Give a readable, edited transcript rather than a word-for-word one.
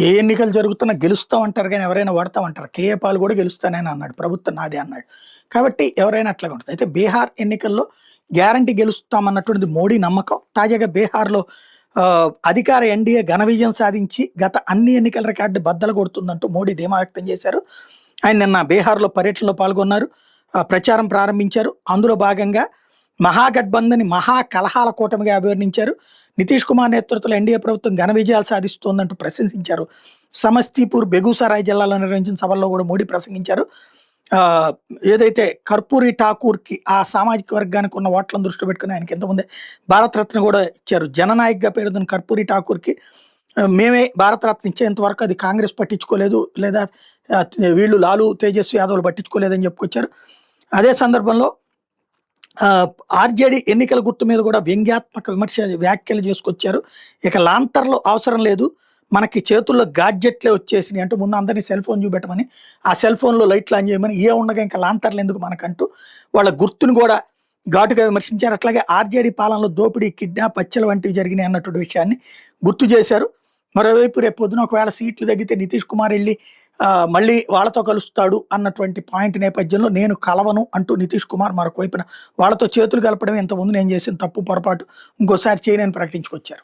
ఏ ఎన్నికలు జరుగుతున్నా గెలుస్తామంటారు కానీ ఎవరైనా ఓడతామంటారు. కేఏ పాల్ కూడా గెలుస్తానని అన్నాడు. ప్రభుత్వం నాదే అన్నాడు. కాబట్టి ఎవరైనా అట్లాగే ఉంటుంది. అయితే బీహార్ ఎన్నికల్లో గ్యారంటీ గెలుస్తామన్నటువంటిది మోడీ నమ్మకం. తాజాగా బీహార్‌లో అధికార ఎన్డీఏ ఘన విజయం సాధించి గత అన్ని ఎన్నికల రికార్డు బద్దలు కొడుతుందంటూ మోడీ ధీమా వ్యక్తం చేశారు. ఆయన నిన్న బీహార్‌లో పర్యటనలో పాల్గొన్నారు. ప్రచారం ప్రారంభించారు. అందులో భాగంగా మహాగఠబంధన్ మహా కలహాల కూటమిగా అభివర్ణించారు. నితీష్ కుమార్ నేతృత్వంలో ఎన్డీఏ ప్రభుత్వం ఘన విజయాలు సాధిస్తోందంటూ ప్రశంసించారు. సమస్తీపూర్, బెగూసరాయ్ జిల్లాలో నిర్వహించిన సభల్లో కూడా మోడీ ప్రసంగించారు. ఏదైతే కర్పూరి ఠాకూర్‌కి ఆ సామాజిక వర్గానికి ఉన్న ఓట్లను దృష్టిలో పెట్టుకుని ఆయనకి ఇంతకుముందే భారతరత్న కూడా ఇచ్చారు. జననాయక్‌గా పేరొందిన కర్పూరి ఠాకూర్‌కి మేమే భారతరత్న ఇచ్చేంత వరకు అది కాంగ్రెస్ పట్టించుకోలేదు, లేదా వీళ్ళు లాలూ తేజస్వి యాదవ్‌లు పట్టించుకోలేదని చెప్పుకొచ్చారు. అదే సందర్భంలో ఆర్జేడీ ఎన్నికల గుర్తు మీద కూడా వ్యంగ్యాత్మక వ్యాఖ్యలు చేసుకొచ్చారు. ఇక లాంతర్లు అవసరం లేదు, మనకి చేతుల్లో గాడ్జెట్లే వచ్చేసినాయి అంటూ ముందు అందరినీ సెల్ ఫోన్ చూపెట్టమని, ఆ సెల్ ఫోన్లో లైట్లు ఆన్ చేయమని, ఏ ఉండగా ఇంకా లాంతర్లు ఎందుకు మనకంటూ వాళ్ళ గుర్తును కూడా ఘాటుగా విమర్శించారు. అట్లాగే ఆర్జేడీ పాలనలో దోపిడీ, కిడ్నాప్, హత్యలు వంటివి జరిగినాయి అన్నటువంటి విషయాన్ని గుర్తు చేశారు. మరోవైపు రేపు పొద్దున ఒకవేళ సీట్లు తగ్గితే నితీష్ కుమార్ వెళ్ళి మళ్ళీ వాళ్ళతో కలుస్తాడు అన్నటువంటి పాయింట్ నేపథ్యంలో నేను కలవను అంటూ నితీష్ కుమార్ మరొక వైపున వాళ్ళతో చేతులు కలపడం ఇంతకుముందు నేను చేసిన తప్పు పొరపాటు ఇంకోసారి చేయనని ప్రకటించుకొచ్చారు.